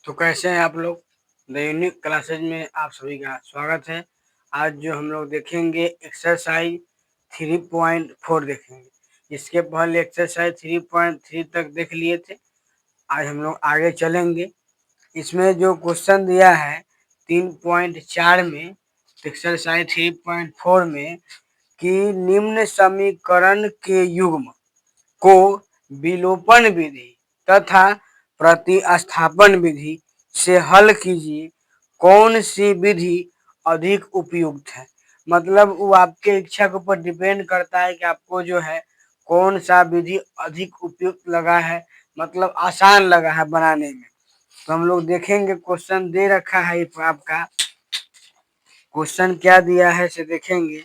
तो कैसे हैं आप लोग। द यूनिक क्लासेज में आप सभी का स्वागत है। आज जो हम लोग देखेंगे एक्सरसाइज 3.4 देखेंगे। इसके पहले एक्सरसाइज 3.3 तक देख लिए थे। आज हम लोग आगे चलेंगे। इसमें जो क्वेश्चन दिया है 3.4 में, एक्सरसाइज 3.4 में कि निम्न समीकरण के युग्म को विलोपन विधि तथा प्रतिस्थापन विधि से हल कीजिए। कौन सी विधि अधिक उपयुक्त है। मतलब वो आपके इच्छा के ऊपर डिपेंड करता है कि आपको जो है कौन सा विधि अधिक उपयुक्त लगा है, मतलब आसान लगा है बनाने में। तो हम लोग देखेंगे, क्वेश्चन दे रखा है आपका। क्वेश्चन क्या दिया है से देखेंगे।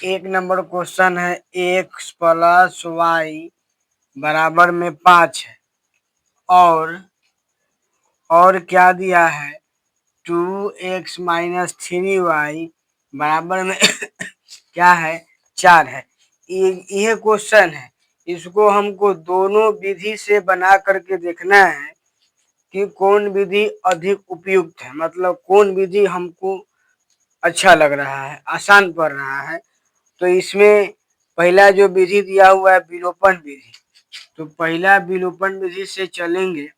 एक नंबर क्वेश्चन है x प्लस वाई बराबर में 5 है और क्या दिया है 2x माइनस 3y बराबर में क्या है 4 है। ये क्वेश्चन है। इसको हमको दोनों विधि से बना करके देखना है कि कौन विधि अधिक उपयुक्त है, मतलब कौन विधि हमको अच्छा लग रहा है, आसान पड़ रहा है। तो इसमें पहला जो विधि दिया हुआ है विलोपन विधि, तो पहला विलोपन विधि से चलेंगे।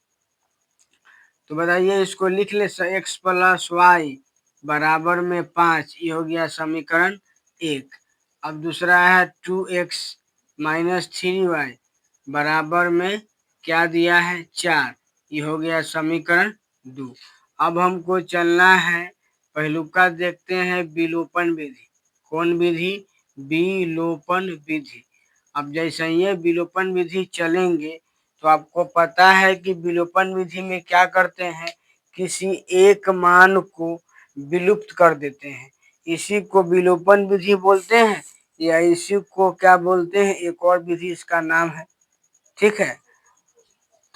तो बताइए, इसको लिख ले x प्लस वाई बराबर में 5, ये हो गया समीकरण 1। अब दूसरा है 2x माइनस 3y बराबर में क्या दिया है 4, ये हो गया समीकरण 2। अब हमको चलना है, पहलुका देखते हैं विलोपन विधि। कौन विधि? विलोपन विधि। अब जैसे ये विलोपन विधि चलेंगे तो आपको पता है कि विलोपन विधि में क्या करते हैं, किसी एक मान को विलुप्त कर देते हैं। इसी को विलोपन विधि बोलते हैं, या इसी को क्या बोलते हैं, एक और विधि इसका नाम है। ठीक है,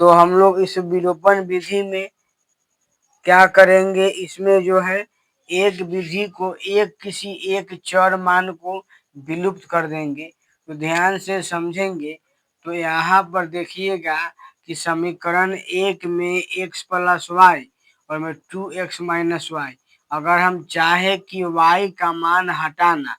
तो हम लोग इस विलोपन विधि में क्या करेंगे, इसमें जो है एक विधि को किसी एक चर मान को विलुप्त कर देंगे। तो ध्यान से समझेंगे तो यहाँ पर देखिएगा कि समीकरण 1 में x प्लस वाई और में 2x माइनस वाई, अगर हम चाहे कि y का मान हटाना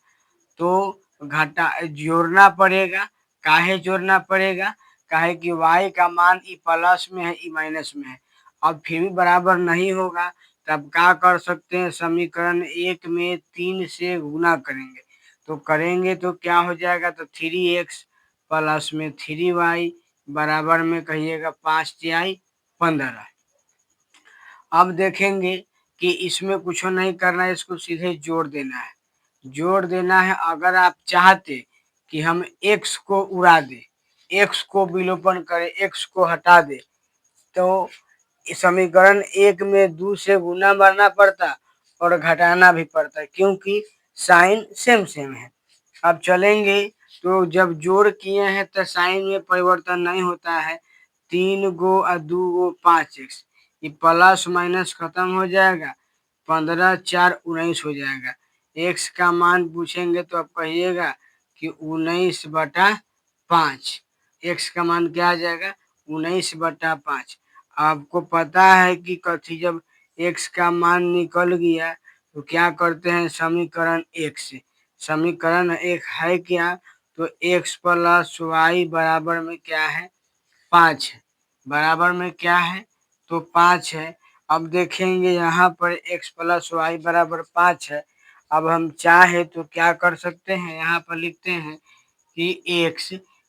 तो जोड़ना पड़ेगा। काहे जोड़ना पड़ेगा? काहे कि y का मान ई प्लस में है, ई माइनस में है। अब फिर भी बराबर नहीं होगा, तब क्या कर सकते हैं, समीकरण 1 में 3 से गुना करेंगे। तो करेंगे तो क्या हो जाएगा, तो 3x प्लस में 3y बराबर में कहिएगा 5 तिहाई 15। अब देखेंगे कि इसमें कुछ नहीं करना है, इसको सीधे जोड़ देना है। जोड़ देना है। अगर आप चाहते कि हम x को उड़ा दे, x को विलोपन करें, x को हटा दे, तो समीकरण 1 में 2 से गुना करना पड़ता और घटाना भी पड़ता, क्योंकि साइन सेम सेम है। अब चलेंगे तो जब जोड़ किए हैं तो साइन में परिवर्तन नहीं होता है। 3 गो और 2 गो 5x, ये प्लस माइनस खत्म हो जाएगा। 15 4 19 हो जाएगा। x का मान पूछेंगे तो आप कहिएगा कि 19/5। x का मान क्या आ जाएगा, 19/5। आपको पता है कि कथी, जब x का मान निकल गया तो क्या करते हैं, समीकरण 1 से। समीकरण 1 है क्या, तो x प्लस वाई बराबर में क्या है 5 है। बराबर में क्या है, तो 5 है। अब देखेंगे यहाँ पर x प्लस वाई बराबर 5 है। अब हम चाहे तो क्या कर सकते हैं, यहाँ पर लिखते हैं कि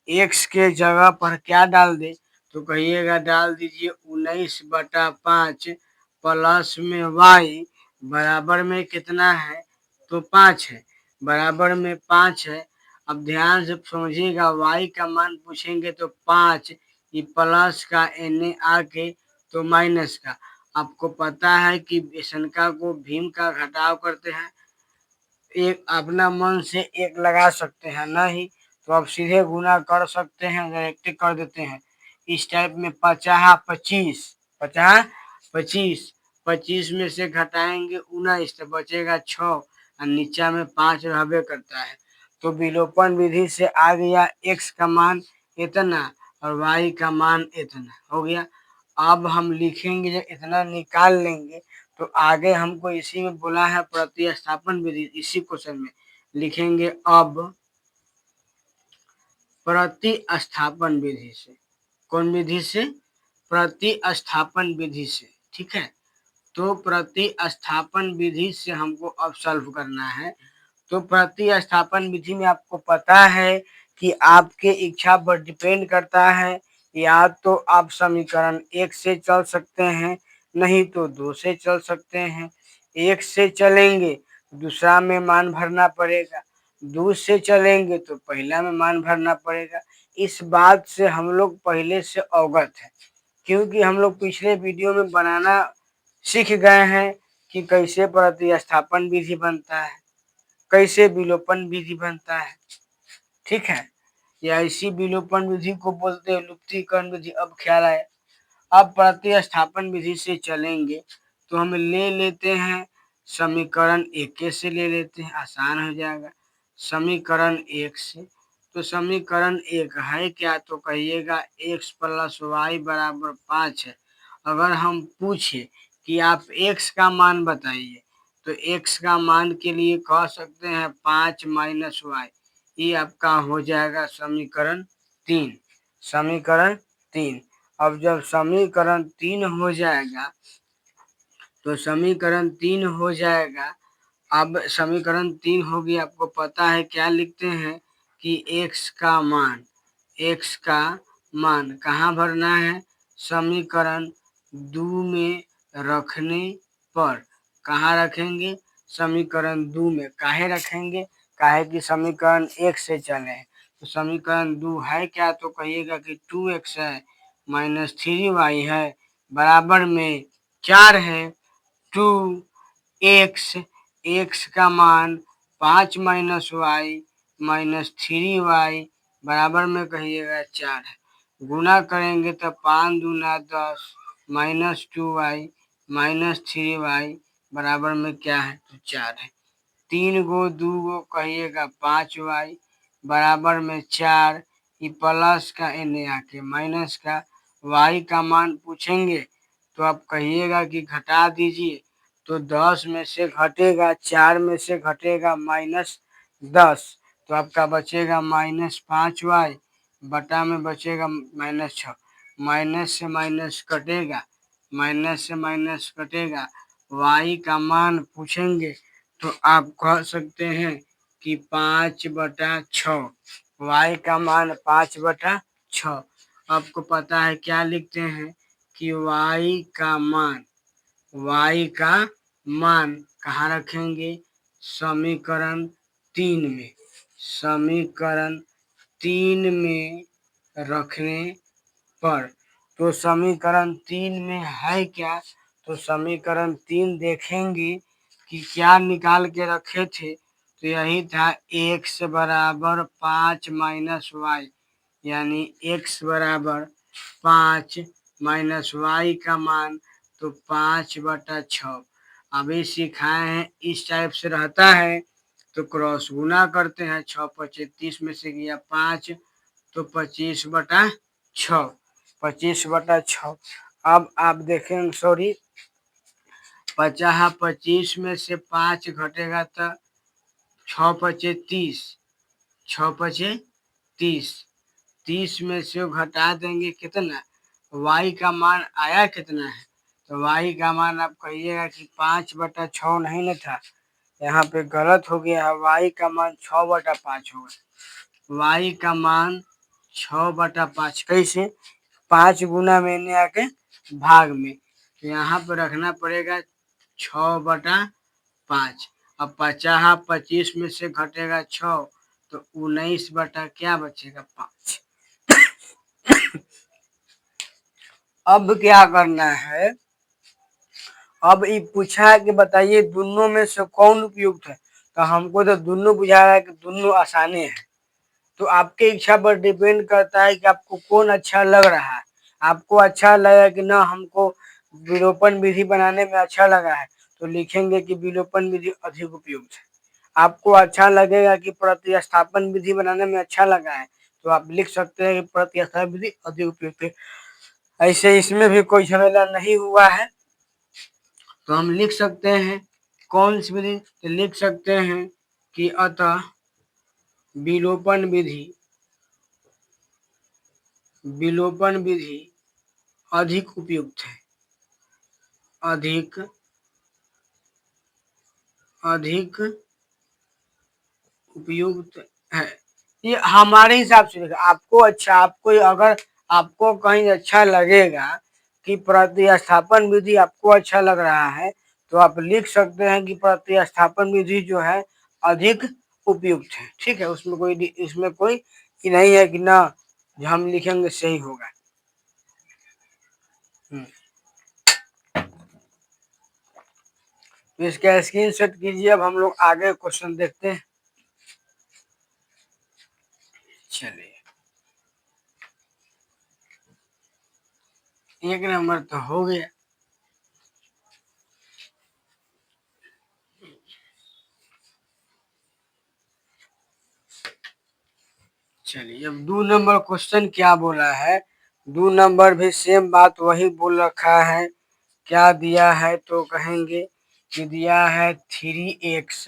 x के जगह पर क्या डाल दे, तो कहिएगा डाल दीजिए 19/5 प्लस में y बराबर में कितना है, तो 5 है। बराबर में 5 है। अब ध्यान से समझिएगा, y का मान पूछेंगे तो 5, ये प्लस का एन आके तो माइनस का। आपको पता है कि शंका को भीम का घटाव करते हैं, एक अपना मन से एक लगा सकते हैं, नहीं तो आप सीधे गुना कर सकते हैं, डायरेक्ट कर देते हैं। इस टाइप में 50 25 50 25 25 में से घटाएंगे 19 तो बचेगा 6 और नीचा में 5 रहबे करता है। तो विलोपन विधि से आ गया x का मान इतना और y का मान इतना हो गया। अब हम लिखेंगे, जब इतना निकाल लेंगे तो आगे हमको इसी में बोला है प्रतिस्थापन विधि। इसी क्वेश्चन में लिखेंगे अब प्रतिस्थापन विधि से। कौन विधि से? प्रतिस्थापन विधि से। ठीक है, तो प्रतिस्थापन विधि से हमको अब सॉल्व करना है। तो प्रतिस्थापन विधि में आपको पता है कि आपके इच्छा पर डिपेंड करता है। या तो आप समीकरण 1 से चल सकते हैं, नहीं तो 2 से चल सकते हैं। 1 से चलेंगे दूसरा में मान भरना पड़ेगा, 2 से चलेंगे तो पहला में मान भरना पड़ेगा। इस बात से हम लोग पहले से अवगत हैं, क्योंकि हम लोग पिछले वीडियो में बनाना सीख गए हैं कि कैसे प्रतिस्थापन विधि बनता है, कैसे विलोपन विधि बनता है। ठीक है, या इसी विलोपन विधि को बोलते हैं लुप्तीकरण विधि। अब ख्याल आया। अब प्रतिस्थापन विधि से चलेंगे तो हम ले लेते हैं समीकरण 1 से ले लेते हैं, आसान हो जाएगा। समीकरण 1 से, तो समीकरण 1 है क्या? तो कहिएगा x प्लस वाई बराबर 5 है। अगर हम पूछे कि आप x का मान बताइए, तो x का मान के लिए कह सकते हैं 5 माइनस वाई। ये आपका हो जाएगा समीकरण 3। समीकरण 3। अब जब समीकरण 3 हो जाएगा, तो समीकरण 3 हो जाएगा। अब समीकरण 3 हो गया, आपको पता है क्या लिखते हैं कि x का मान कहाँ भरना है? समीकरण 2 में रखने पर। कहाँ रखेंगे? समीकरण 2 में। काहे रखेंगे? काहे कि समीकरण 1 से चले। तो समीकरण 2 है क्या? तो कहिएगा कि 2x है माइनस 3y है बराबर में 4 है। 2x, x का मान 5 माइनस वाई माइनस 3y बराबर में कहिएगा 4 है। गुना करेंगे तो 5 दूना 10 माइनस 2y माइनस 3y बराबर में क्या है? तो 4 है। 3 गो 2 गो कहिएगा 5y बराबर में 4। ये प्लस का एने आके माइनस का y का मान पूछेंगे तो आप कहिएगा कि घटा दीजिए। तो 10 में से घटेगा, 4 में से घटेगा माइनस 10, तो आपका बचेगा माइनस 5y बटा में बचेगा माइनस 6। माइनस से माइनस कटेगा, माइनस से माइनस कटेगा, y का मान पूछेंगे तो आप कह सकते हैं कि 5/6। y का मान 5/6। आपको पता है क्या लिखते हैं कि y का मान कहाँ रखेंगे? समीकरण 3 में। समीकरण 3 में रखने पर। तो समीकरण 3 में है क्या? तो समीकरण 3 देखेंगे कि क्या निकाल के रखे थे। तो यही था x बराबर 5 माइनस वाई, यानी x बराबर 5 माइनस वाई का मान तो 5/6। अभी सिखाए हैं इस टाइप से रहता है तो क्रॉस गुना करते हैं। 6 पचे 30 में से गया 5 तो 25/6। 25/6। अब आप देखें, सॉरी, 25 में से 5 घटेगा तो 6 पचे 30, 6 पचे 30। 30 में से घटा देंगे कितना? y का मान आया कितना है? तो y का मान आप कहिएगा कि 5/6 नहीं न था, यहाँ पे गलत हो गया है। y का मान 6/5 होगा। y का मान 6/5 कैसे? 5 गुना मैंने आके भाग में, तो यहाँ पे रखना पड़ेगा 6/5। अब 25 में से घटेगा 6 तो 19 बटा क्या बचेगा? 5। अब क्या करना है? अब ये पूछा है कि बताइए दोनों में से कौन उपयुक्त है। तो हमको तो दोनों बुझा रहा है कि दोनों आसानी है। तो आपके इच्छा पर डिपेंड करता है कि आपको कौन अच्छा लग रहा है। आपको अच्छा लगा कि ना हमको विलोपन विधि बनाने में अच्छा लगा है, तो लिखेंगे कि विलोपन विधि अधिक उपयुक्त है। आपको अच्छा लगेगा कि प्रतिस्थापन विधि बनाने में अच्छा लगा है, तो आप लिख सकते हैं कि प्रतिस्थापन विधि अधिक उपयुक्त है। ऐसे इसमें भी कोई झमेला नहीं हुआ है, तो हम लिख सकते हैं कौन सी विधि, तो लिख सकते हैं कि अतः विलोपन विधि अधिक उपयुक्त है, अधिक उपयुक्त है। ये हमारे हिसाब से देखा, आपको अच्छा, आपको अगर आपको कहीं अच्छा लगेगा कि प्रतिस्थापन विधि आपको अच्छा लग रहा है, तो आप लिख सकते हैं कि प्रतिस्थापन विधि जो है अधिक उपयुक्त है। ठीक है, इसमें कोई नहीं है कि ना हम लिखेंगे सही होगा। तो इसका स्क्रीनशॉट कीजिए। अब हम लोग आगे क्वेश्चन देखते हैं। चलिए, 1 नंबर तो हो गया। चलिए, अब 2 नंबर क्वेश्चन क्या बोला है। 2 नंबर भी सेम बात वही बोल रखा है। क्या दिया है, तो कहेंगे कि दिया है 3x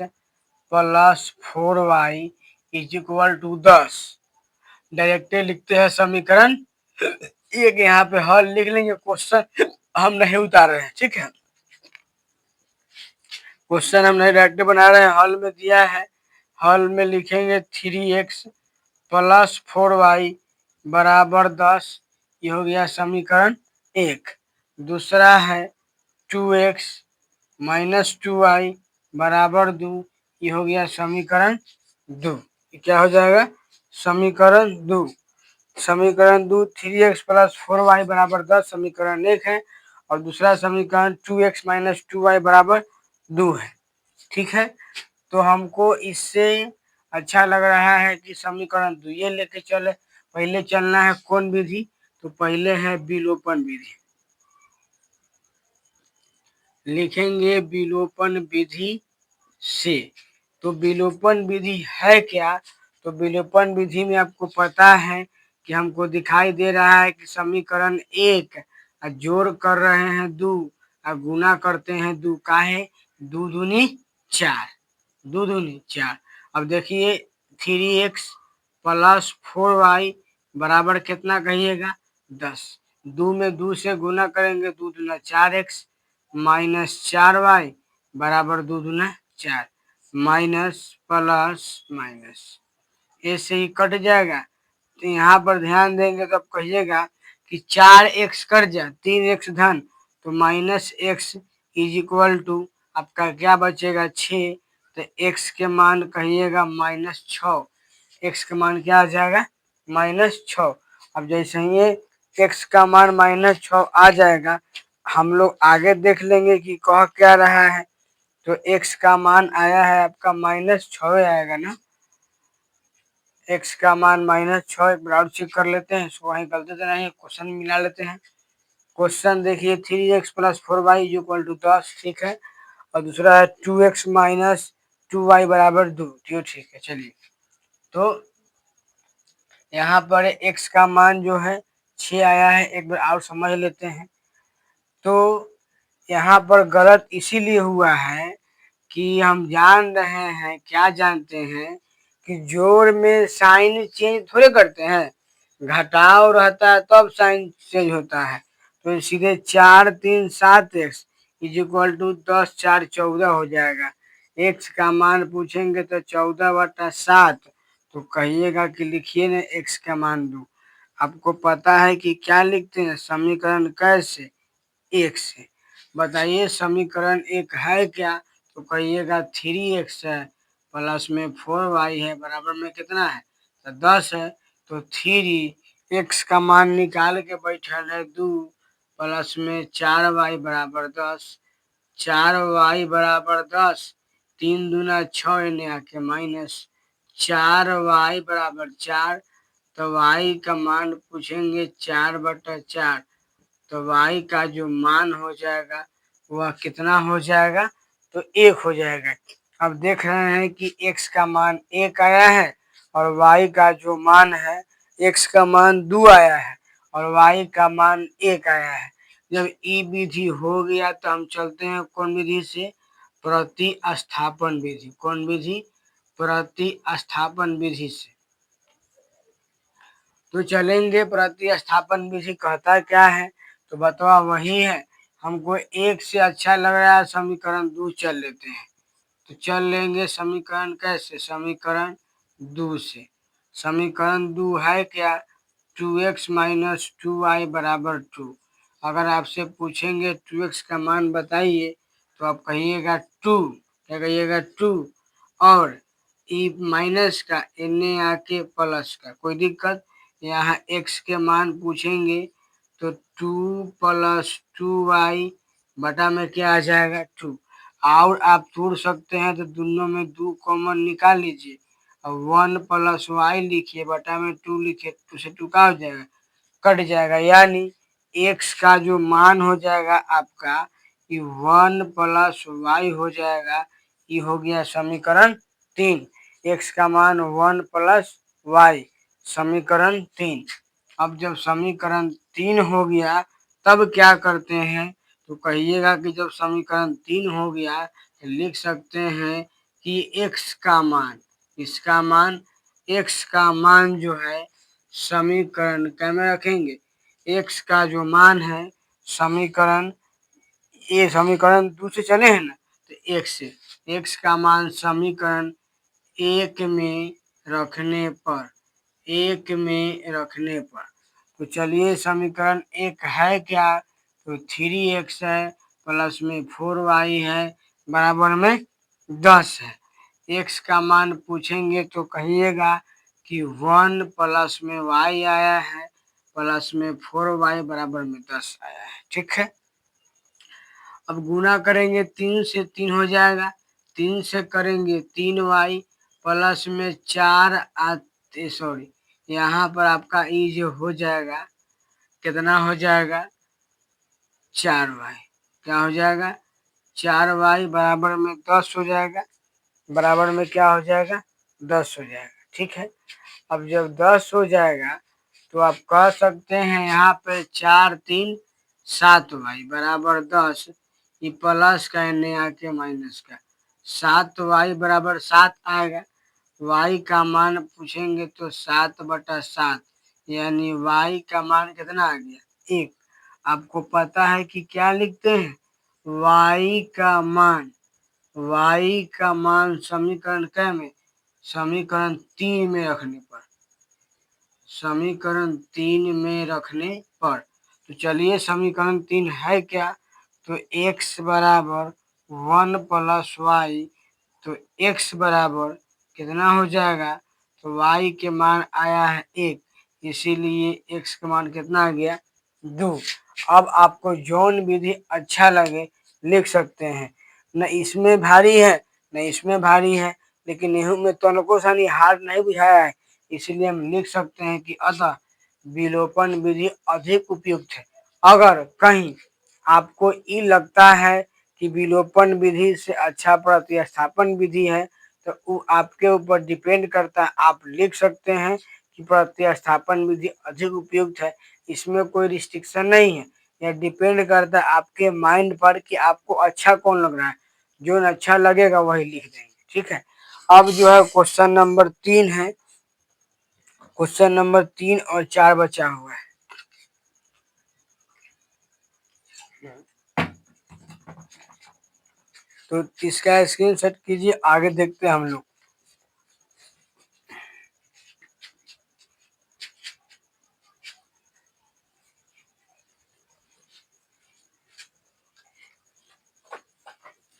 plus 4y is equal to 10। Directly लिखते हैं समीकरण एक, यहाँ पे हल लिख लेंगे। क्वेश्चन हम नहीं उतार रहे हैं, ठीक है। क्वेश्चन हम नहीं डायरेक्ट बना रहे हैं, हल में दिया है। हल में लिखेंगे 3x प्लस 4y बराबर 10। ये हो गया समीकरण 1। दूसरा है 2x माइनस 2y बराबर 2। ये हो गया समीकरण 2। ये क्या हो जाएगा, समीकरण 2। समीकरण 2 3x प्लस 4y बराबर 10 समीकरण 1 है, और दूसरा समीकरण 2x माइनस 2y बराबर 2 है। ठीक है, तो हमको इससे अच्छा लग रहा है कि समीकरण 2 ये लेके चले। पहले चलना है कौन विधि, तो पहले है विलोपन विधि। लिखेंगे विलोपन विधि से। तो विलोपन विधि है क्या, तो विलोपन विधि में आपको पता है कि हमको दिखाई दे रहा है कि समीकरण 1 जोड़ कर रहे हैं 2 और गुना करते हैं 2, काहे 2 दूनी 4, 2 दूनी 4। अब देखिए 3x प्लस 4y बराबर कितना कहिएगा, 10। 2 में 2 से गुना करेंगे, 2 दूना 4x माइनस 4y बराबर 2 दूना 4, माइनस प्लस माइनस ऐसे ही कट जाएगा। तो यहाँ पर ध्यान देंगे तो आप कहिएगा कि 4x कट जाए, 3x धन, तो minus x is equal to आपका क्या बचेगा 6। तो x के मान कहिएगा माइनस 6। x का मान क्या आ जाएगा, माइनस 6। अब जैसे ही ये x का मान माइनस 6 आ जाएगा, हम लोग आगे देख लेंगे कि कह क्या रहा है। तो x का मान आया है आपका माइनस 6 आएगा ना। x का मान माइनस 6, एक बार चेक कर लेते हैं, इसको वहीं गलती तो नहीं, क्वेश्चन मिला लेते हैं। क्वेश्चन देखिए 3x plus 4y is equal to 10, ठीक है। और दूसरा है 2x माइनस 2y बराबर 2, ठीक है। चलिए, तो यहाँ पर x का मान जो है 6 आया है, एक बार और समझ लेते हैं। तो यहाँ पर गलत इसीलिए हुआ है कि हम जान रहे हैं, क्या जानते हैं कि जोड़ में साइन चेंज थोड़े करते हैं, घटाव रहता है तब साइन चेंज होता है। तो सीधे 4 3 7x इज इक्वल टू 10 4 14 हो जाएगा। x का मान पूछेंगे तो 14/7, तो कहिएगा कि लिखिए ना x का मान 2। आपको पता है कि क्या लिखते हैं समीकरण कैसे, 1 से। बताइए समीकरण 1 है क्या, तो कहिएगा 3x है प्लस में 4y है बराबर में कितना है, तो 10 है। तो 3x का मान निकाल के बैठल है 2 प्लस में 4y बराबर 10, 4y बराबर 10, 3 दूना 6 इन्हें आके माइनस 4y बराबर 4। तो y का मान पूछेंगे 4/4, तो y का जो मान हो जाएगा वह कितना हो जाएगा, तो 1 हो जाएगा। अब देख रहे हैं कि x का मान 1 आया है और y का जो मान है, x का मान 2 आया है और y का मान 1 आया है। जब ई विधि हो गया तो हम चलते हैं कौन विधि से? प्रतिस्थापन विधि। कौन विधि? प्रतिस्थापन विधि से। तो चलेंगे प्रतिस्थापन विधि कहता क्या है? तो बताओ वही है। हमको एक से अच्छा लग रहा है समीकरण 2 चल लेते हैं। तो चल लेंगे समीकरण कैसे? समीकरण 2 से। समीकरण 2 है क्या? 2x माइनस 2y बराबर 2। अगर आपसे पूछेंगे 2x का मान बताइए तो आप कहिएगा 2। क्या कहिएगा? 2। और ई माइनस का एने आके प्लस का, कोई दिक्कत? यहाँ x के मान पूछेंगे तो 2 प्लस 2y बटा में क्या आ जाएगा? 2। और आप तोड़ सकते हैं तो दोनों में 2 कॉमन निकाल लीजिए और 1 प्लस वाई लिखिए बटा में 2 लिखिए, 2 से 2 का हो जाएगा? कट जाएगा। यानी x का जो मान हो जाएगा आपका ये 1 प्लस वाई हो जाएगा। ये हो गया समीकरण 3। x का मान 1 प्लस वाई, समीकरण 3। अब जब समीकरण 3 हो गया तब क्या करते हैं? तो कहिएगा कि जब समीकरण 3 हो गया तो लिख सकते हैं कि x का मान, इसका मान, x का मान जो है समीकरण क्या में रखेंगे? x का जो मान है समीकरण, ये समीकरण 2 से चले हैं ना, तो x का मान समीकरण 1 में रखने पर, 1 में रखने पर, तो चलिए समीकरण 1 है क्या? तो 3x है प्लस में 4y है बराबर में 10 है। x का मान पूछेंगे तो कहिएगा कि 1 प्लस में y आया है प्लस में 4y बराबर में 10 आया है। ठीक है। अब गुना करेंगे 3 से 3 हो जाएगा, 3 से करेंगे 3y प्लस में 4 आते, सॉरी यहाँ पर आपका ई जो हो जाएगा कितना हो जाएगा? 4y। क्या हो जाएगा? 4y बराबर में 10 हो जाएगा। बराबर में क्या हो जाएगा? 10 हो जाएगा। ठीक है। अब जब 10 हो जाएगा तो आप कह सकते हैं यहाँ पे 4 3 7y बराबर 10, ये प्लस का एने आके माइनस का, 7y बराबर 7 आएगा। y का मान पूछेंगे तो 7 बटा 7, यानी y का मान कितना आ गया? 1। आपको पता है कि क्या लिखते हैं? y का मान समीकरण क्या में? समीकरण 3 में रखने पर, समीकरण 3 में रखने पर। तो चलिए समीकरण 3 है क्या? तो x बराबर 1 प्लस वाई, तो x बराबर कितना हो जाएगा? तो y के मान आया है 1, इसीलिए x का मान कितना आ गया? 2। अब आपको जौन विधि अच्छा लगे लिख सकते हैं, न इसमें भारी है न इसमें भारी है, लेकिन इहू में तनको सानी हार्ड नहीं बुझाया है, इसलिए हम लिख सकते हैं कि अतः विलोपन विधि अधिक उपयुक्त है। अगर कहीं आपको ये लगता है कि विलोपन विधि से अच्छा प्रतिस्थापन विधि है तो वो आपके ऊपर डिपेंड करता है। आप लिख सकते हैं कि प्रतिस्थापन विधि अधिक उपयुक्त है, इसमें कोई रिस्ट्रिक्शन नहीं है। यह डिपेंड करता है आपके माइंड पर कि आपको अच्छा कौन लग रहा है, जो अच्छा लगेगा वही लिख देंगे। ठीक है। अब जो है क्वेश्चन नंबर 3 है, क्वेश्चन नंबर 3 और 4 बचा हुआ है। तो इसका स्क्रीनशॉट कीजिए, आगे देखते हैं हम लोग।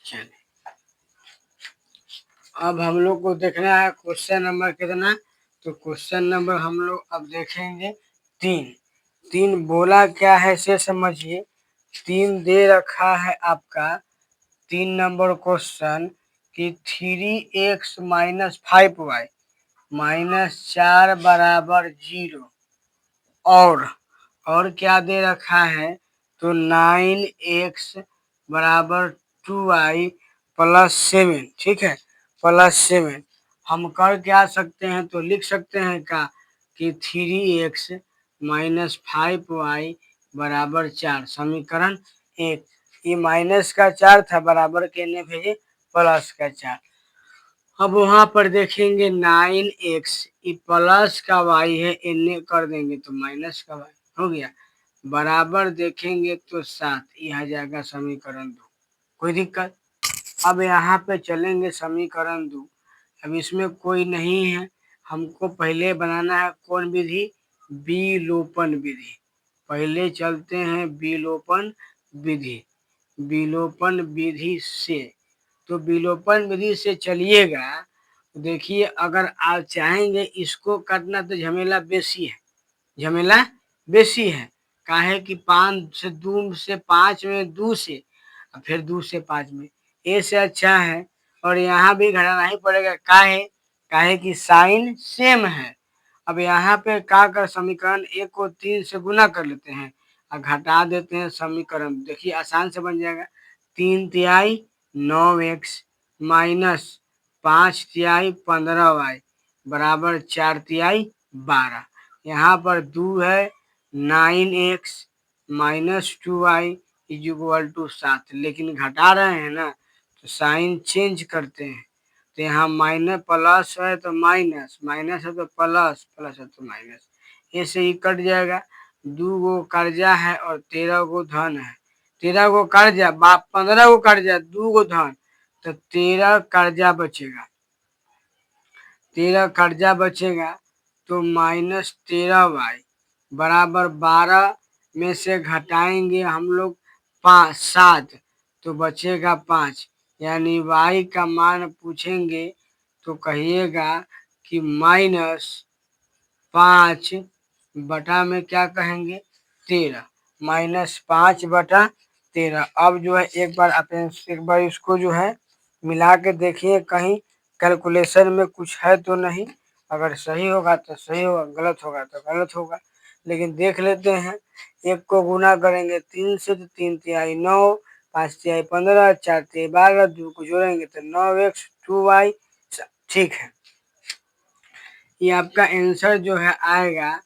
चलिए अब हम लोग को देखना है क्वेश्चन नंबर कितना। तो क्वेश्चन नंबर हम लोग अब देखेंगे 3। 3 बोला क्या है से समझिए। 3 दे रखा है आपका 3 नंबर क्वेश्चन कि 3x माइनस 5y माइनस 4 बराबर 0, और क्या दे रखा है? तो 9x बराबर 2y प्लस 7। ठीक है, प्लस 7। हम कर क्या सकते हैं? तो लिख सकते हैं क्या कि 3x माइनस 5y बराबर 4, समीकरण 1। ये माइनस का 4 था, बराबर के ने भेजे प्लस का 4। अब वहां पर देखेंगे 9x, ये प्लस का y है, इन्हें कर देंगे तो माइनस का y हो गया, बराबर देखेंगे तो 7, यह आ जाएगा समीकरण 2। कोई दिक्कत? अब यहाँ पे चलेंगे समीकरण 2। अब इसमें कोई नहीं है, हमको पहले बनाना है कौन विधि? विलोपन विधि। पहले चलते हैं विलोपन विधि। विलोपन विधि से, तो विलोपन विधि से चलिएगा। देखिए, अगर आप चाहेंगे इसको करना तो झमेला बेसी है, झमेला बेसी है। काहे कि 5 से 2 से 5 में 2 से, फिर 2 से 5 में, ए से अच्छा है। और यहाँ भी घटाना ही पड़ेगा, काहे? काहे कि साइन सेम है। अब यहाँ पे का कर, समीकरण 1 को 3 से गुना कर लेते हैं और घटा देते हैं समीकरण। देखिए आसान से बन जाएगा, 3 तिहाई 9x माइनस 5 तिहाई 15y बराबर 4 तिहाई 12। यहाँ पर 2 है, 9x minus 2y is equal to 7, लेकिन घटा रहे हैं ना तो साइन चेंज करते हैं। तो यहाँ माइनस प्लस है तो माइनस, माइनस है तो प्लस, प्लस है तो माइनस, ऐसे ही कट जाएगा। 2 गो कर्जा है और 13 गो धन है। 13 गो कर्जा, 15 गो कर्जा, 2 गो धन, तो 13 कर्जा बचेगा। 13 कर्जा बचेगा तो माइनस 13y बराबर 12 में से घटाएंगे हम लोग 7, तो बचेगा 5। यानी y का मान पूछेंगे तो कहिएगा कि माइनस 5 बटा में क्या कहेंगे 13, माइनस 5 बटा 13। अब जो है एक बार इसको जो है मिला के देखिए, कहीं कैलकुलेशन में कुछ है तो नहीं। अगर सही होगा तो सही होगा, गलत होगा तो गलत होगा, लेकिन देख लेते हैं। 1 को गुना करेंगे 3 से तो 3 तिहाई 9, 5 तिहाई 15, 4 तिहाई 12, 2 को जोड़ेंगे तो 9x 2y। ठीक है, ये आपका आंसर जो है आएगा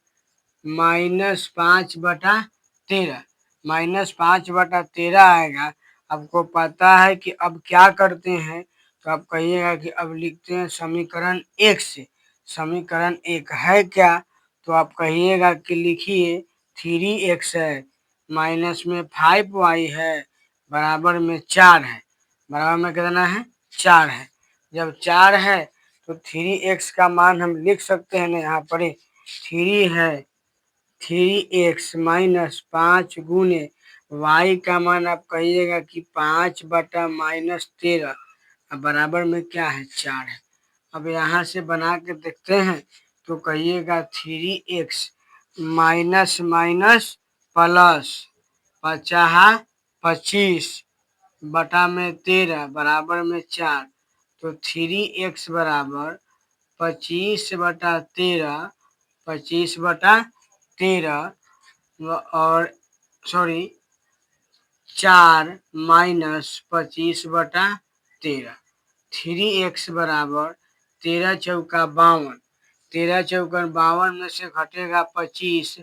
माइनस 5 बटा 13, माइनस 5 बटा 13 आएगा। आपको पता है कि अब क्या करते हैं, तो आप कहिएगा कि अब लिखते हैं समीकरण 1 से। समीकरण 1 है क्या, तो आप कहिएगा कि लिखिए 3x है, माइनस में 5y है, बराबर में 4 है। बराबर में कितना है? 4 है। जब 4 है तो 3x का मान हम लिख सकते हैं ना, यहाँ पर 3 है, 3x माइनस 5 गुने y का मान आप कहिएगा कि 5 बटा माइनस 13, बराबर में क्या है? 4 है। अब यहाँ से बना के देखते हैं तो कहिएगा 3x माइनस माइनस प्लस 25 बटा में 13 बराबर में 4, तो 3x बराबर 25 बटा 13, 25 बटा 13 और 4 माइनस 25 बटा 13। 3x बराबर 13 चौका 52, 13 चौका 52 में से घटेगा 25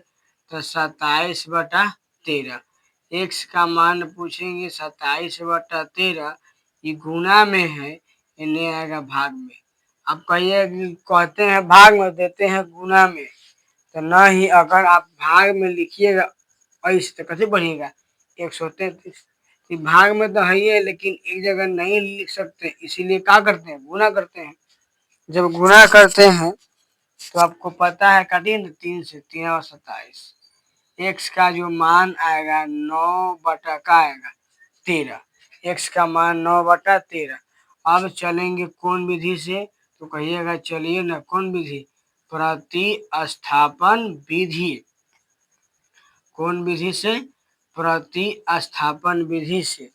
तो 27 बटा 13। x का मान पूछेंगे 27 बटा 13, ये गुना में है, इन्हें आएगा भाग में। अब कहिए कि कहते हैं भाग में, देते हैं गुना में, तो ना ही अगर आप भाग में लिखिएगा ऐसे तो कैसे बनेगा 133। भाग में तो है ही है, लेकिन एक जगह नहीं लिख सकते, इसीलिए क्या करते हैं? गुना करते हैं। जब गुना करते हैं तो आपको पता है काटिए ना, 3 से 3 और 27, एक्स का जो मान आएगा 9 बटा का आएगा 13, एक्स का मान 9 बटा 13। अब चलेंगे कौन विधि से, तो कहिएगा चलिए ना कौन विधि? प्रतिस्थापन विधि। कौन विधि से? प्रतिस्थापन विधि से।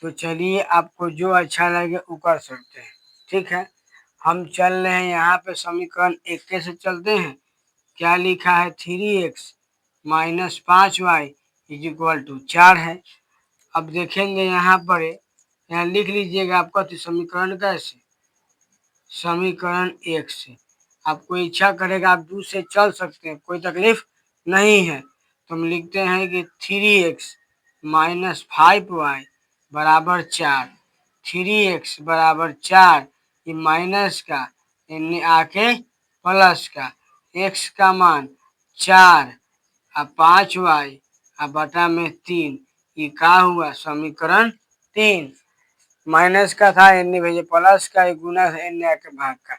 तो चलिए आपको जो अच्छा लगे वो कर सकते हैं। ठीक है, हम चल रहे हैं यहाँ पे समीकरण 1 से चलते हैं। क्या लिखा है? 3x minus 5y is equal to 4 है। अब देखेंगे यहाँ पर, यहाँ लिख लीजिएगा आपका तो समीकरण कैसे? समीकरण 1 से। आपको इच्छा करेगा आप 2 से चल सकते हैं, कोई तकलीफ नहीं है, तो हम लिखते हैं कि 3x माइनस 5y बराबर 4। 3x बराबर 4, ये माइनस का यानी आके प्लस का, x का मान 4 और 5y और बटा में 3, ये का हुआ समीकरण 3। माइनस का था एन भेजे प्लस का, गुना एन के भाग का।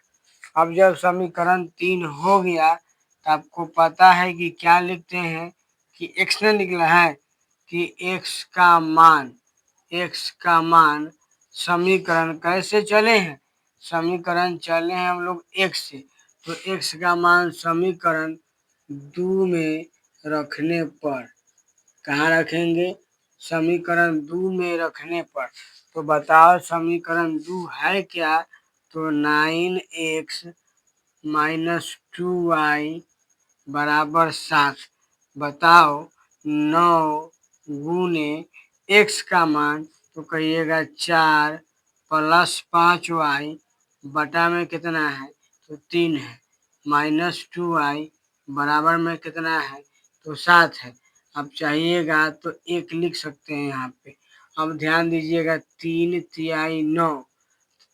अब जब समीकरण 3 हो गया तो आपको पता है कि क्या लिखते हैं कि x ने निकला है कि x का मान समीकरण कैसे चले हैं, समीकरण चले हैं हम लोग x से, तो x का मान समीकरण 2 में रखने पर कहाँ रखेंगे, समीकरण 2 में रखने पर। तो बताओ समीकरण 2 है क्या, तो 9x माइनस 2y बराबर 7। बताओ 9 गुने x का मान, तो कहिएगा 4 प्लस 5y बटा में कितना है, तो 3 है, माइनस 2y बराबर में कितना है, तो 7 है। अब चाहिएगा तो 1 लिख सकते हैं यहाँ पे। अब ध्यान दीजिएगा 3 तिहाई 9,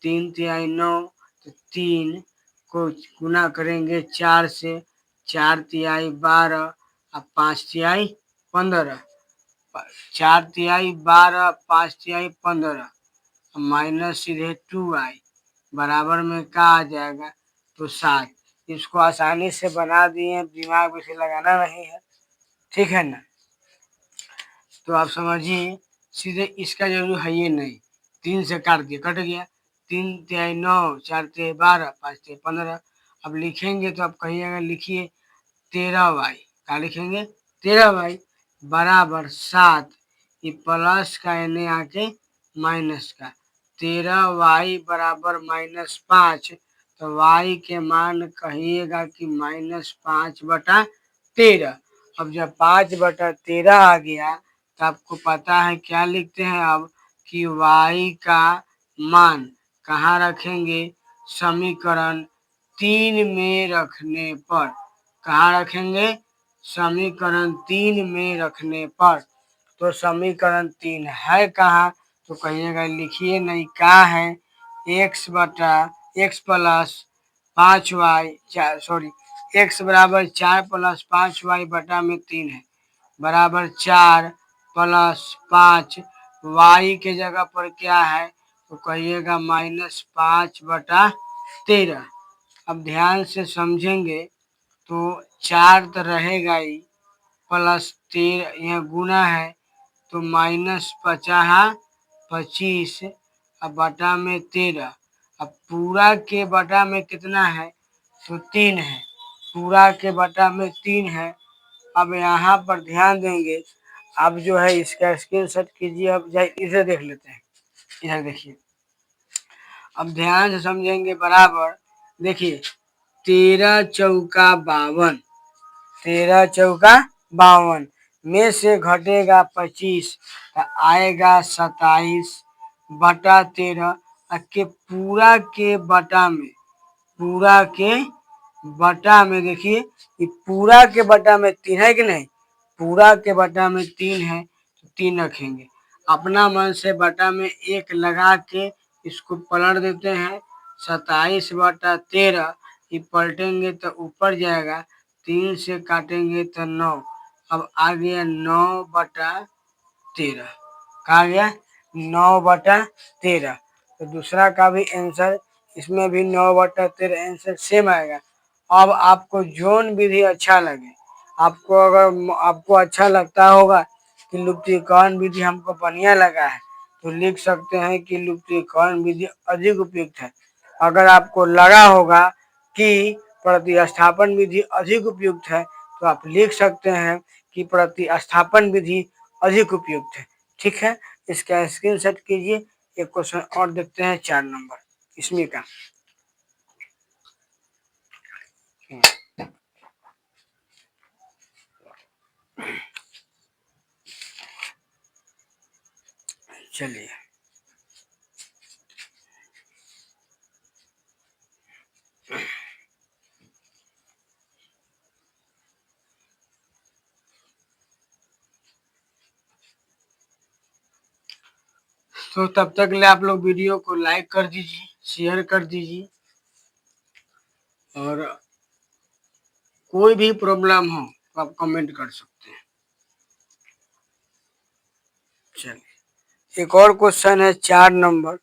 3 तिहाई 9, तो 3 को गुना करेंगे 4 से, 4 तिहाई 12 और 5 तिहाई 15, 4 तिहाई 12, 5 तिहाई 15, माइनस सीधे 2y बराबर में क्या आ जाएगा, तो 7। इसको आसानी से बना दिए, दिमाग में से लगाना नहीं है, ठीक है ना। तो आप समझिए सीधे इसका जरूर है ये नहीं, 3 से काट दिया, कट गया, 3 तिहाई 9, 4 तिहाई 12, 5 तिहाई 15। अब लिखेंगे तो आप कहिएगा लिखिए 13y, क्या लिखेंगे 13y बराबर 7, ये प्लस का यानी आके माइनस का, 13y बराबर माइनस 5, तो y के मान कहिएगा कि माइनस 5/13। अब जब 5/13 आ गया तो आपको पता है क्या लिखते हैं अब कि y का मान कहाँ रखेंगे, समीकरण 3 में रखने पर, कहाँ रखेंगे, समीकरण 3 में रखने पर। तो समीकरण 3 है कहाँ, तो कहिएगा लिखिए नहीं, क्या है x बटा x plus 5y, sorry x बराबर 4 प्लस 5y बटा में 3 है, बराबर 4 प्लस 5, y के जगह पर क्या है, तो कहिएगा माइनस 5/13। अब ध्यान से समझेंगे तो 4 तो रहेगा ही, प्लस 13 यह गुना है, तो माइनस 25 अब बटा में 13। अब पूरा के बटा में कितना है, तो 3 है, पूरा के बटा में 3 है। अब यहाँ पर ध्यान देंगे, अब जो है इसका स्क्रीनशॉट कीजिए। अब इसे देख लेते हैं, इधर देखिए, अब ध्यान से समझेंगे बराबर। देखिए 13 चौका 52, 13 चौका 52 में से घटेगा 25, आएगा 27/13 के पूरा के बटा में, पूरा के बटा में देखिए ये पूरा के बटा में 3 है कि नहीं, पूरा के बटा में 3 है, तो 3 रखेंगे। अपना मन से बटा में 1 लगा के इसको पलट देते हैं, 27/13, ये पलटेंगे तो ऊपर जाएगा, 3 से काटेंगे तो 9। अब आ गया 9/13, कहा गया 9/13। तो दूसरा का भी आंसर, इसमें भी 9/13 आंसर सेम आएगा। अब आपको जोन विधि अच्छा लगे, आपको अगर आपको अच्छा लगता होगा कि लुप्तीकरण विधि हमको बढ़िया लगा है, तो लिख सकते हैं कि लुप्तीकरण विधि अधिक उपयुक्त है। अगर आपको लगा होगा कि प्रतिस्थापन विधि अधिक उपयुक्त है, तो आप लिख सकते हैं कि प्रतिस्थापन विधि अधिक उपयुक्त है। ठीक है, इसका स्क्रीनशॉट कीजिए। एक क्वेश्चन और देखते हैं 4 नंबर इसमें का। चलिए तो तब तक ले आप लोग वीडियो को लाइक कर दीजिए, शेयर कर दीजिए, और कोई भी प्रॉब्लम हो तो आप कमेंट कर सकते हैं। चलिए एक और क्वेश्चन है 4 नंबर,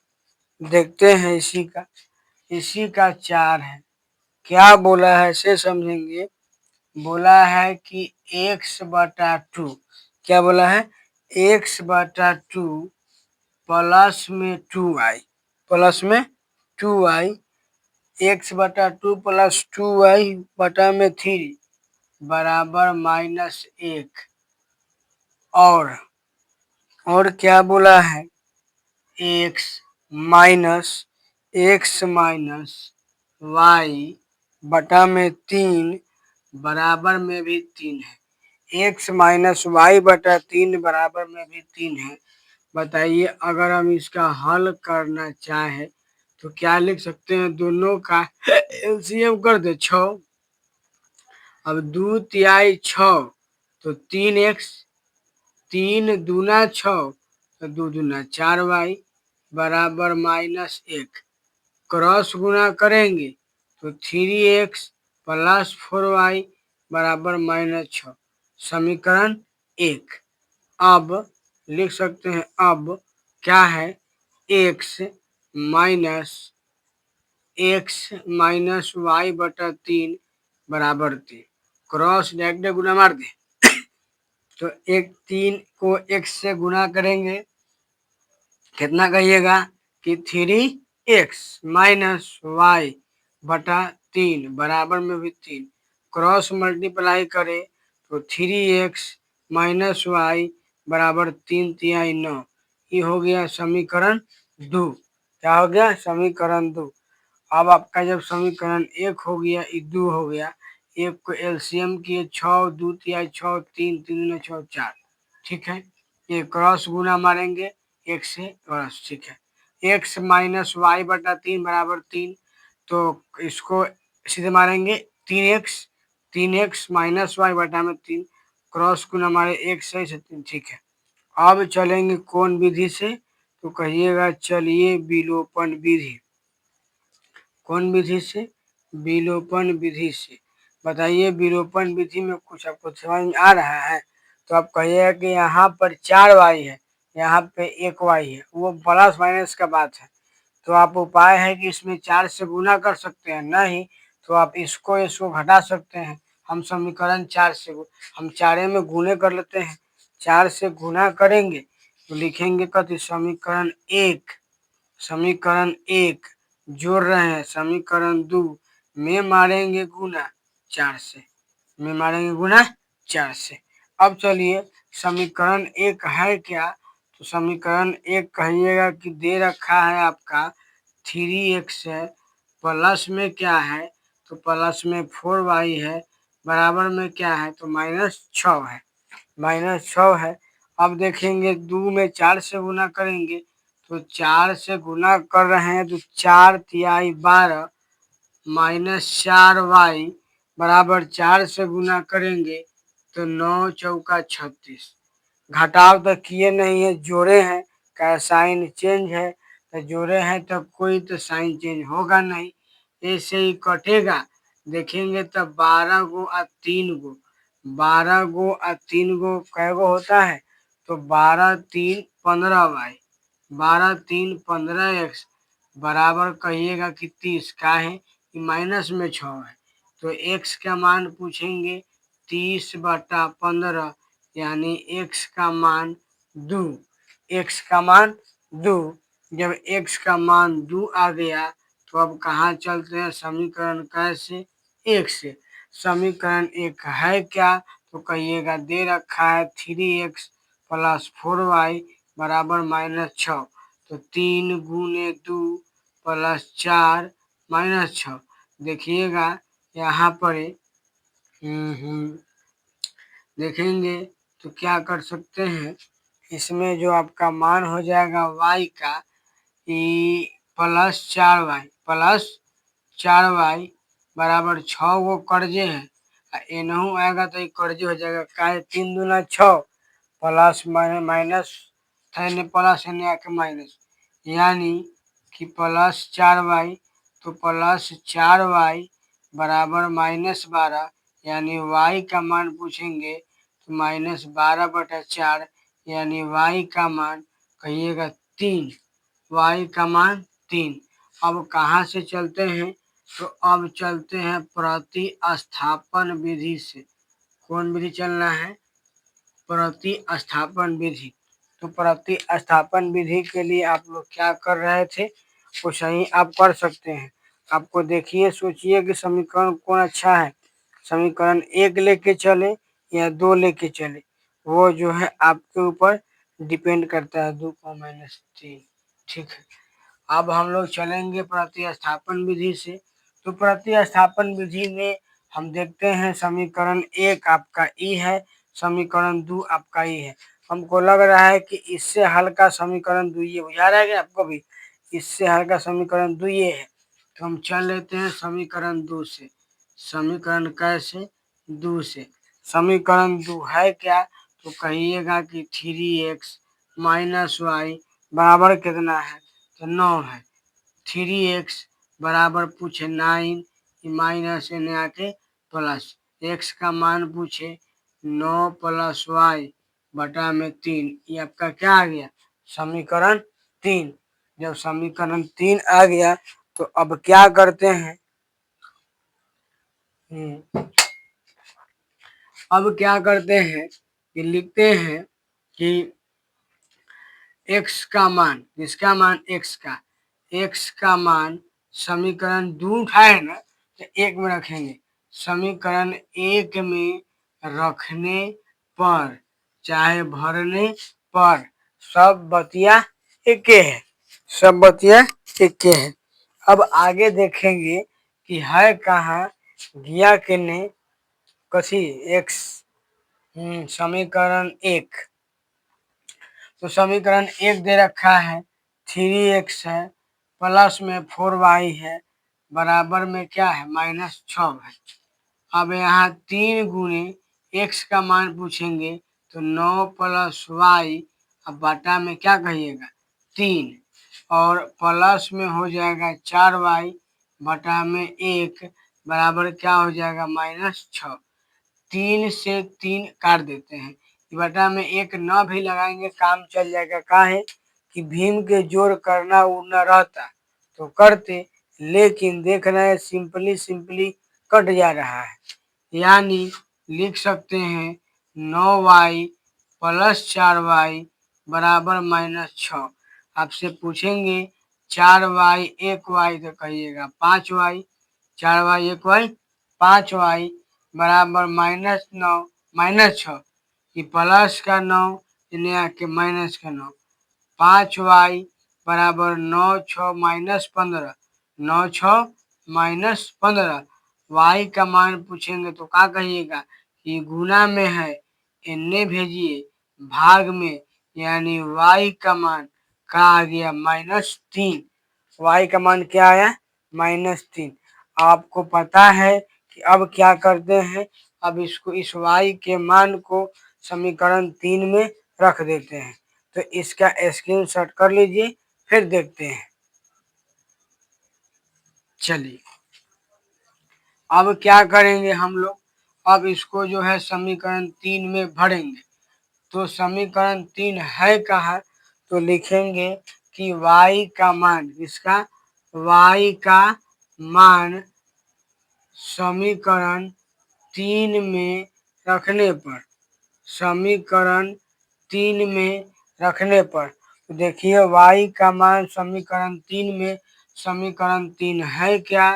देखते हैं इसी का 4 है। क्या बोला है से समझेंगे। बोला है कि x/2, क्या बोला है, x/2 प्लस में 2y, प्लस में 2y, x/2 प्लस 2y बटा में 3 बराबर -1। और क्या बोला है, x माइनस वाई बटा में 3 बराबर में भी 3 है। x माइनस वाई बटा 3 बराबर में भी 3 है। बताइए अगर हम इसका हल करना चाहें तो क्या लिख सकते हैं, दोनों का एलसीएम कर दे 6। अब 2 तिहाई 6 तो 3x, 3 दूना 6 तो 2 दूना 4y बराबर -1। क्रॉस गुना करेंगे तो 3x प्लस 4y बराबर -6, समीकरण 1। अब लिख सकते हैं, अब क्या है, x माइनस वाई बटा 3 बराबर 3, क्रॉस डायरेक्ट गुना मार दे तो 3 को x से गुना करेंगे, कितना कहिएगा कि 3x माइनस वाई बटा 3 बराबर में भी 3, क्रॉस मल्टीप्लाई करें तो 3x माइनस वाई बराबर 3 तिहाई 9। ये हो गया समीकरण 2। क्या हो गया, समीकरण 2। अब आपका जब समीकरण 1 हो गया, 2 हो गया, एक को एलसीएम किए 6, 2 तिहाई 6, 3, 3 6 4, ठीक है। ये क्रॉस गुना मारेंगे एक से क्रॉस, ठीक है। x माइनस वाई बटा 3 बराबर 3, तो इसको सीधे मारेंगे 3x माइनस वाई बटा में 3, क्रॉस गुना मारे 1 से 3, ठीक है। अब चलेंगे कौन विधि से, तो कहिएगा चलिए विलोपन विधि। कौन विधि से, विलोपन विधि से। बताइए विलोपन विधि में कुछ आपको समझ में आ रहा है, तो आप कहिएगा कि यहाँ पर 4y है, यहाँ पे 1y है, वो प्लस माइनस का बात है। तो आप उपाय है कि इसमें 4 से गुना कर सकते हैं, नहीं तो आप इसको घटा सकते हैं। हम समीकरण 4 से हम 4 में गुने कर लेते हैं, 4 से गुना करेंगे तो लिखेंगे कति, समीकरण 1, समीकरण 1 जोड़ रहे हैं, समीकरण 2 में मारेंगे गुना 4 से, में मारेंगे गुना 4 से। अब चलिए समीकरण 1 है क्या, तो समीकरण 1 कहिएगा कि दे रखा है आपका 3x है, प्लस में क्या है, तो प्लस में 4y है, बराबर में क्या है, तो -6 है, -6 है। अब देखेंगे 2 में 4 से गुना करेंगे, तो 4 से गुना कर रहे हैं तो 4 तिहाई 12 -4y बराबर 4 से गुना करेंगे तो 9 चौका 36। घटाव तो किए नहीं है, जोड़े हैं, क्या साइन चेंज है, तो जोड़े हैं तो कोई तो साइन चेंज होगा नहीं, ऐसे ही कटेगा। देखेंगे तो 12 गो और 3 गो, 12 गो और 3 गो कै गो होता है, तो 12 3 15y, 12 3 15x बराबर कहिएगा कि 30 का है, माइनस में 6 है, तो x का मान पूछेंगे 30/15, यानी x का मान 2, x का मान 2। जब x का मान 2 आ गया तो अब कहाँ चलते हैं, समीकरण कैसे, 1 से। समीकरण 1 है क्या, तो कहिएगा दे रखा है 3x प्लस 4y बराबर -6, तो 3 गुने 2 प्लस 4 -6। देखिएगा यहाँ पर देखेंगे तो क्या कर सकते हैं, इसमें जो आपका मान हो जाएगा y का +4y बराबर 6 गो कर्जे हैं, एनहू आएगा तो ये कर्जे हो जाएगा, का 3 दूना 6 प्लस माइनस एने प्लस एने आके माइनस, यानी कि +4y, तो +4y बराबर -12, यानी y का मान पूछेंगे तो -12/4, यानी y का मान कहिएगा 3, y का मान 3। अब कहाँ से चलते हैं, तो अब चलते हैं प्रतिस्थापन विधि से। कौन विधि चलना है, प्रतिस्थापन विधि। तो प्रतिस्थापन विधि के लिए आप लोग क्या कर रहे थे, वो सही आप कर सकते हैं। आपको देखिए, सोचिए कि समीकरण कौन अच्छा है, समीकरण 1 लेके चले या 2 लेके चले, वो जो है आपके ऊपर डिपेंड करता है। 2 को -3, ठीक है। अब हम लोग चलेंगे प्रतिस्थापन विधि से। तो प्रतिस्थापन विधि में हम देखते हैं समीकरण 1 आपका ई है, समीकरण 2 आपका ई है। हमको लग रहा है कि इससे हल का समीकरण 2 ये बुझा रहा है कि आपको भी इससे हल का समीकरण 2 ये है। तो हम चल लेते हैं समीकरण 2 से। समीकरण कैसे, 2 से। समीकरण 2 है क्या, तो कहिएगा कि 3x - y बराबर कितना है, तो 9 है। 3x बराबर पूछे 9, माइनस एने आके प्लस, x का मान पूछे 9 + y बटा में 3, ये आपका क्या आ गया, समीकरण 3। जब समीकरण 3 आ गया तो अब क्या करते हैं, अब क्या करते हैं कि लिखते हैं कि x का मान, किसका मान, x का मान समीकरण 2 उठाए ना, तो 1 में रखेंगे। समीकरण 1 में रखने पर चाहे भरने पर सब बतिया एके है, सब बतिया एके है। अब आगे देखेंगे कि है कहाँ, गया किने, कथी, x, समीकरण 1। तो समीकरण 1 दे रखा है 3x है, प्लस में 4y है, बराबर में क्या है, -6 है। अब यहाँ 3 गुणे x का मान पूछेंगे तो 9 + y, अब बटा में क्या कहिएगा 3, और प्लस में हो जाएगा 4y बटा में 1 बराबर क्या हो जाएगा -6। 3 से 3 काट देते हैं, बटा में 1 न भी लगाएंगे काम चल जाएगा। काहे कि भीम के जोड़ करना उड़ना रहता तो करते, लेकिन देख रहे हैं सिंपली कट जा रहा है, यानी लिख सकते हैं 9y + 4y बराबर -6। आपसे पूछेंगे 4y 1y तो कहिएगा 5y, 4y 1y 5y बराबर -9 -6, कि प्लस का 9 इन्हें आके माइनस का 9, 5y बराबर 9 6 -15, 9 6 -15। y का मान पूछेंगे तो क्या कहिएगा कि गुना में है, इन्हें भेजिए भाग में, यानी y का मान क्या आ गया -3। y का मान क्या आया, -3। आपको पता है कि अब क्या करते हैं, अब इसको, इस y के मान को समीकरण 3 में रख देते हैं। तो इसका स्क्रीनशॉट कर लीजिए, फिर देखते हैं। चलिए अब क्या करेंगे हम लोग, अब इसको जो है समीकरण 3 में भरेंगे। तो समीकरण 3 है कहाँ, तो लिखेंगे कि y का मान, इसका y का मान समीकरण 3 में रखने पर, समीकरण 3 में रखने पर, तो देखिए y का मान समीकरण 3 में, समीकरण 3 है क्या,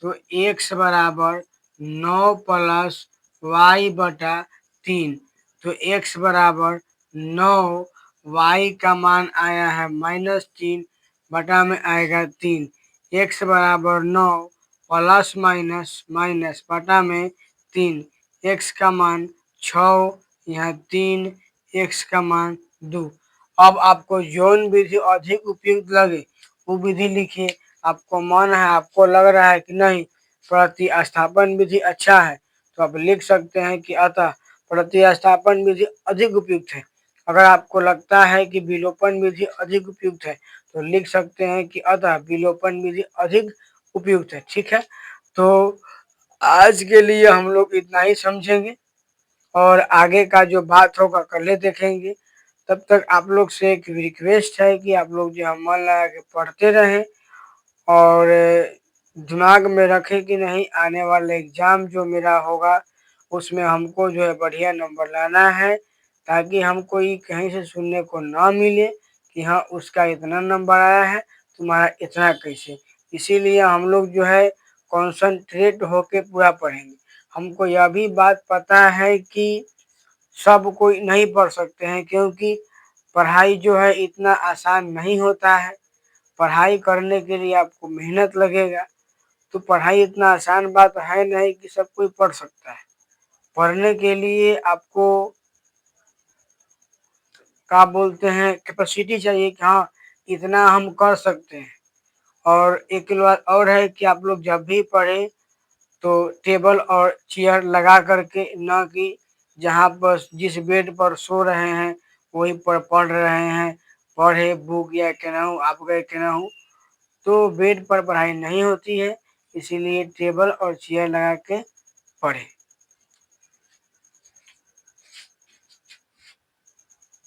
तो x बराबर 9 + y बटा 3, तो x बराबर 9, y का मान आया है -3 बटा में आएगा 3, x बराबर 9 प्लस माइनस माइनस बटा में 3, x का मान 6, यहाँ 3, x का मान 2। अब आपको जौन विधि अधिक उपयुक्त लगे वो विधि लिखिए। आपको मन है, आपको लग रहा है कि नहीं प्रतिस्थापन विधि अच्छा है, तो आप लिख सकते हैं कि अतः प्रतिस्थापन विधि अधिक उपयुक्त है। अगर आपको लगता है कि विलोपन विधि अधिक उपयुक्त है तो लिख सकते हैं कि अतः विलोपन विधि अधिक उपयुक्त है। ठीक है, तो आज के लिए हम लोग इतना ही समझेंगे और आगे का जो बात होगा कल देखेंगे। तब तक आप लोग से एक रिक्वेस्ट है कि आप लोग जो है मन लगा के पढ़ते रहें और दिमाग में रखें कि नहीं आने वाला एग्ज़ाम जो मेरा होगा उसमें हमको जो है बढ़िया नंबर लाना है, ताकि हमको ये कहीं से सुनने को ना मिले कि हाँ उसका इतना नंबर आया है, तुम्हारा इतना कैसे। इसीलिए हम लोग जो है कॉन्सन्ट्रेट होके पूरा पढ़ेंगे। हमको यह भी बात पता है कि सब कोई नहीं पढ़ सकते हैं, क्योंकि पढ़ाई जो है इतना आसान नहीं होता है। पढ़ाई करने के लिए आपको मेहनत लगेगा, तो पढ़ाई इतना आसान बात है नहीं कि सब कोई पढ़ सकता है। पढ़ने के लिए आपको क्या बोलते हैं कैपेसिटी चाहिए कि हाँ इतना हम कर सकते हैं। और एक बात और है कि आप लोग जब भी पढ़ें तो टेबल और चेयर लगा करके, ना कि जहाँ पर जिस बेड पर सो रहे हैं वहीं पर पढ़ रहे हैं। पढ़े बुक या केनाहू आप गए केनाहू, तो बेड पर पढ़ाई नहीं होती है। इसीलिए टेबल और चेयर लगा के पढ़ें।